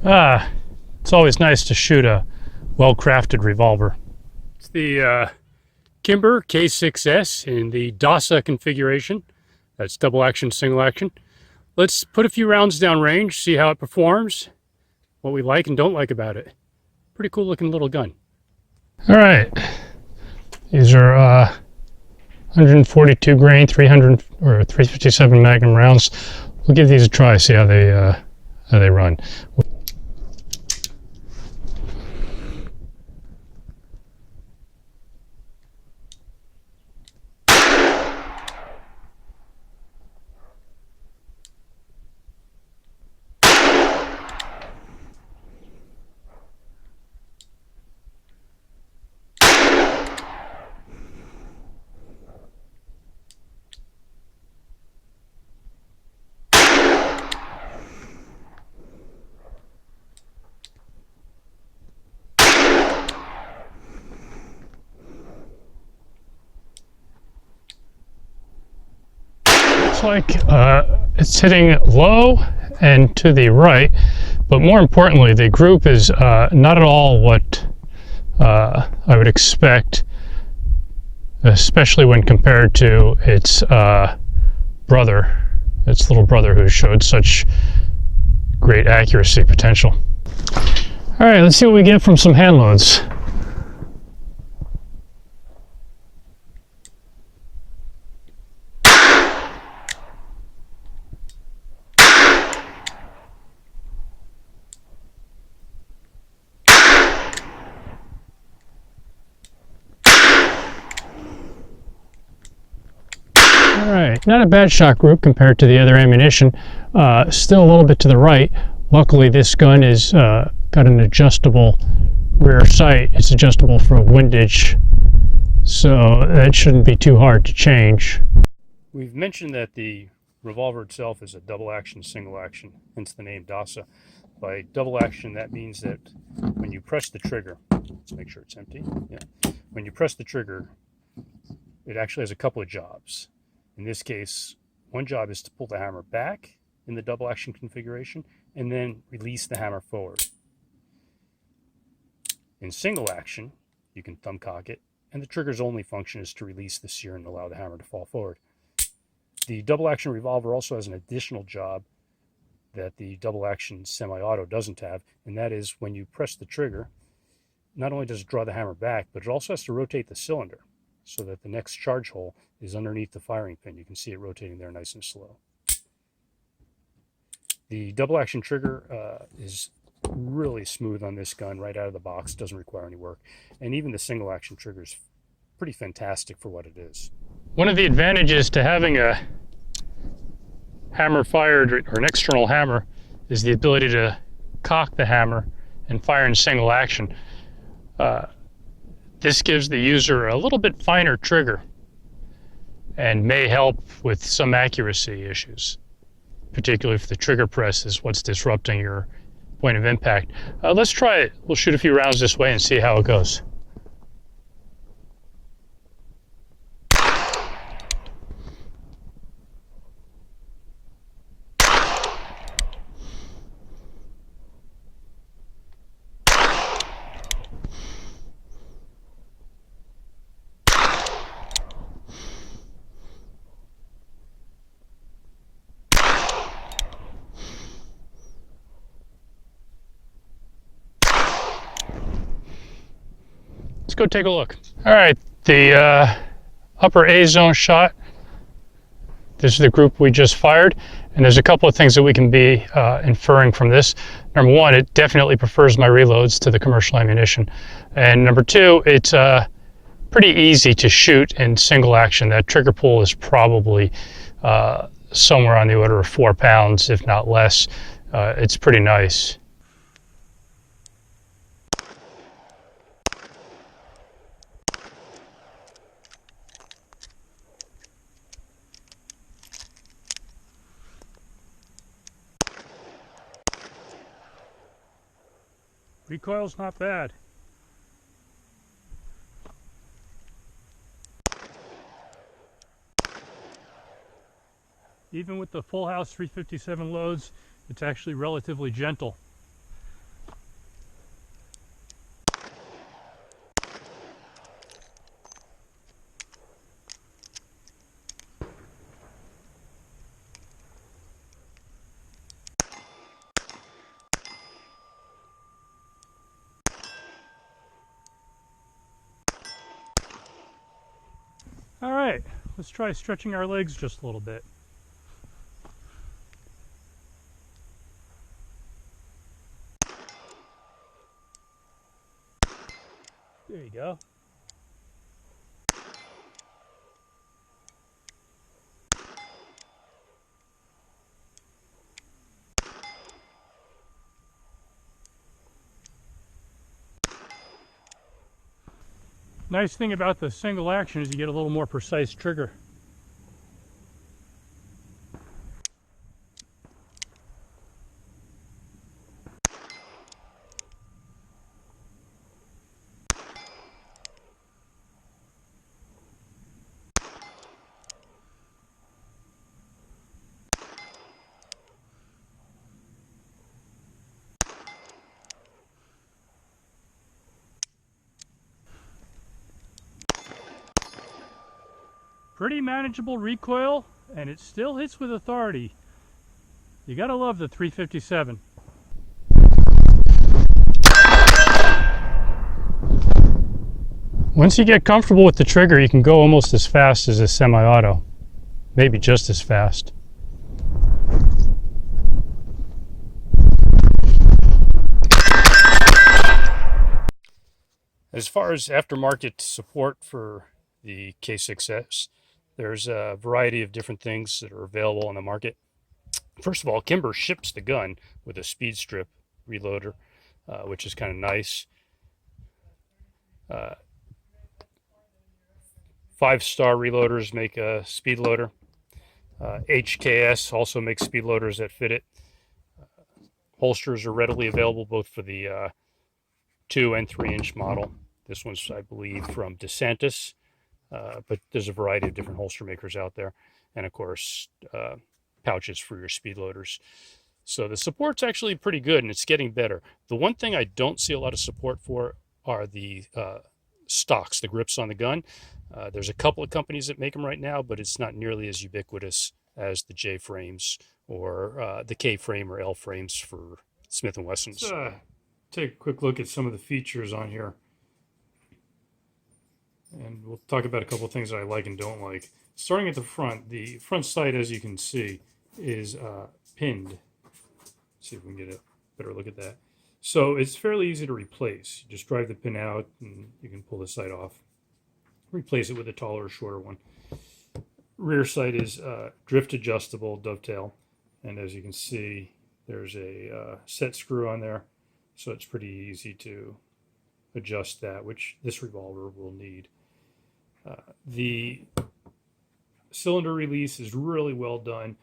It's always nice to shoot a well-crafted revolver. It's the Kimber K6S in the DASA configuration. That's double action, single action. Let's put a few rounds down range, see how it performs, what we like and don't like about it. Pretty cool looking little gun. All right, these are 142 grain, 300 or 357 Magnum rounds. We'll give these a try, see how they run. Like it's hitting low and to the right, but more importantly the group is not at all what I would expect, especially when compared to its little brother who showed such great accuracy potential. All right, let's see what we get from some hand loads. Alright, not a bad shot group compared to the other ammunition. Still a little bit to the right. Luckily this gun is got an adjustable rear sight. It's adjustable for windage, so that shouldn't be too hard to change. We've mentioned that the revolver itself is a double action, single action, hence the name DASA. By double action, that means that when you press the trigger, let's make sure it's empty. Yeah. When you press the trigger, it actually has a couple of jobs. In this case, one job is to pull the hammer back in the double action configuration and then release the hammer forward. In single action, you can thumb cock it, and the trigger's only function is to release the sear and allow the hammer to fall forward. The double action revolver also has an additional job that the double action semi-auto doesn't have, and that is when you press the trigger, not only does it draw the hammer back, but it also has to rotate the cylinder so that the next charge hole is underneath the firing pin. You can see it rotating there nice and slow. The double action trigger is really smooth on this gun right out of the box, doesn't require any work. And even the single action trigger is pretty fantastic for what it is. One of the advantages to having a hammer fired or an external hammer is the ability to cock the hammer and fire in single action. This gives the user a little bit finer trigger and may help with some accuracy issues, particularly if the trigger press is what's disrupting your point of impact. Let's try it. We'll shoot a few rounds this way and see how it goes. Let's go take a look. All right, the upper A zone shot. This is the group we just fired, and there's a couple of things that we can be inferring from this. Number one, it definitely prefers my reloads to the commercial ammunition. And number two, it's pretty easy to shoot in single action. That trigger pull is probably somewhere on the order of 4 pounds, if not less. It's pretty nice. Recoil's not bad. Even with the full house 357 loads, it's actually relatively gentle. All right, let's try stretching our legs just a little bit. There you go. Nice thing about the single action is you get a little more precise trigger. Pretty manageable recoil, and it still hits with authority. You gotta love the 357. Once you get comfortable with the trigger, you can go almost as fast as a semi-auto. Maybe just as fast. As far as aftermarket support for the K6S, there's a variety of different things that are available on the market. First of all, Kimber ships the gun with a speed strip reloader, which is kind of nice. 5-star reloaders make a speed loader. HKS also makes speed loaders that fit it. Holsters are readily available both for the 2 and 3-inch model. This one's, I believe, from DeSantis. But there's a variety of different holster makers out there, and of course pouches for your speed loaders. So the support's actually pretty good, and it's getting better. The one thing I don't see a lot of support for are the stocks, the grips on the gun. There's a couple of companies that make them right now, but it's not nearly as ubiquitous as the J frames or the K frame or L frames for Smith & Wessons. Let's take a quick look at some of the features on here. And we'll talk about a couple of things that I like and don't like. Starting at the front sight, as you can see, is pinned. Let's see if we can get a better look at that. So it's fairly easy to replace. You just drive the pin out and you can pull the sight off. Replace it with a taller or shorter one. Rear sight is drift adjustable dovetail. And as you can see, there's a set screw on there. So it's pretty easy to adjust that, which this revolver will need. The cylinder release is really well done,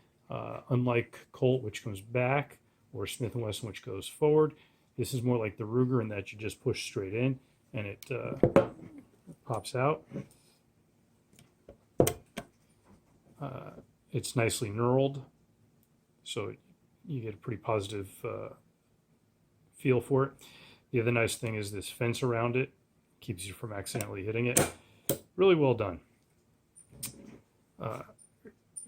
unlike Colt, which comes back, or Smith & Wesson, which goes forward. This is more like the Ruger in that you just push straight in and it pops out. It's nicely knurled, so you get a pretty positive feel for it. The other nice thing is this fence around it keeps you from accidentally hitting it. Really well done. A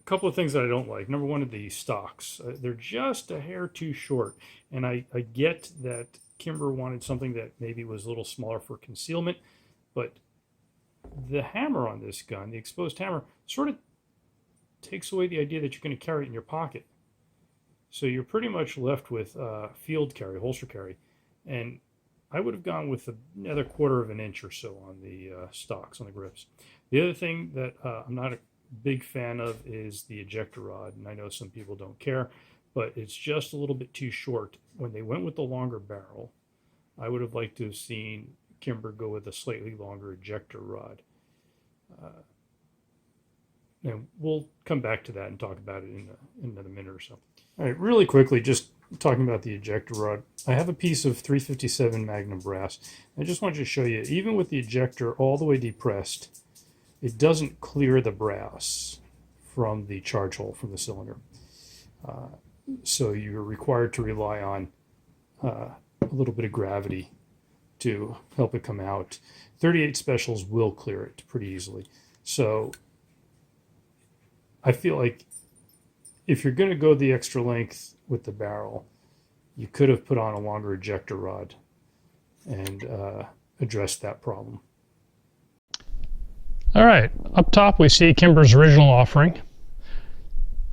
couple of things that I don't like. Number one, the stocks. They're just a hair too short. And I get that Kimber wanted something that maybe was a little smaller for concealment, but the hammer on this gun, the exposed hammer, sort of takes away the idea that you're going to carry it in your pocket. So you're pretty much left with field carry, holster carry. And I would have gone with another 1/4 of an inch or so on the stocks, on the grips. The other thing that I'm not a big fan of is the ejector rod, and I know some people don't care, but it's just a little bit too short. When they went with the longer barrel, I would have liked to have seen Kimber go with a slightly longer ejector rod. And we'll come back to that and talk about it in another minute or so. All right, really quickly, just talking about the ejector rod. I have a piece of 357 Magnum brass. I just wanted to show you, even with the ejector all the way depressed, it doesn't clear the brass from the charge hole from the cylinder. So you're required to rely on a little bit of gravity to help it come out. 38 specials will clear it pretty easily. So I feel like if you're going to go the extra length with the barrel, you could have put on a longer ejector rod and addressed that problem. All right, Up top we see Kimber's original offering,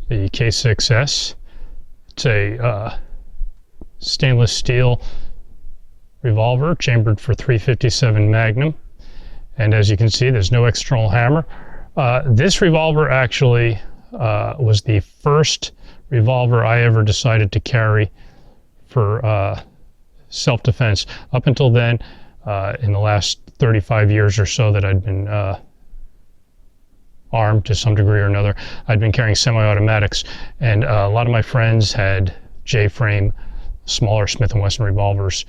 the K6S. It's a stainless steel revolver chambered for .357 Magnum, and as you can see, there's no external hammer. This revolver actually was the first revolver I ever decided to carry for self-defense. Up until then, in the last 35 years or so that I'd been armed to some degree or another, I'd been carrying semi-automatics, and a lot of my friends had J-frame, smaller Smith & Wesson revolvers,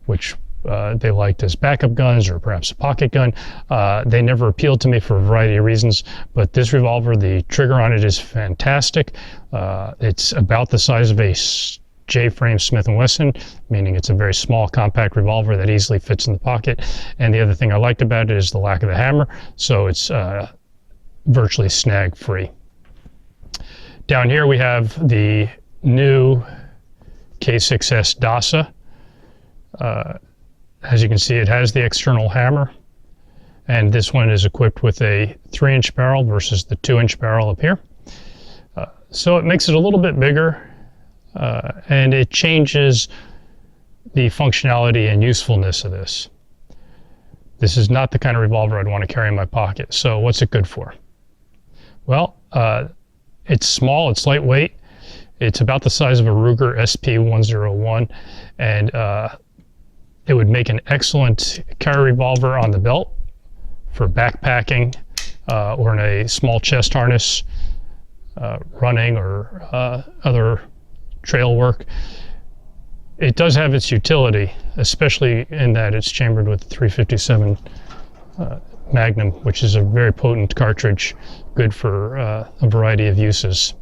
which they liked as backup guns or perhaps a pocket gun. They never appealed to me for a variety of reasons, but this revolver, the trigger on it is fantastic. It's about the size of a J-frame Smith & Wesson, meaning it's a very small, compact revolver that easily fits in the pocket. And the other thing I liked about it is the lack of the hammer, so it's virtually snag-free. Down here we have the new K6S DASA. As you can see, it has the external hammer, and this one is equipped with a 3-inch barrel versus the 2-inch barrel up here. So it makes it a little bit bigger, and it changes the functionality and usefulness of this. This is not the kind of revolver I'd want to carry in my pocket. So what's it good for? Well, it's small, it's lightweight. It's about the size of a Ruger SP101, and it would make an excellent carry revolver on the belt for backpacking or in a small chest harness, running or other trail work. It does have its utility, especially in that it's chambered with .357 Magnum, which is a very potent cartridge, good for a variety of uses.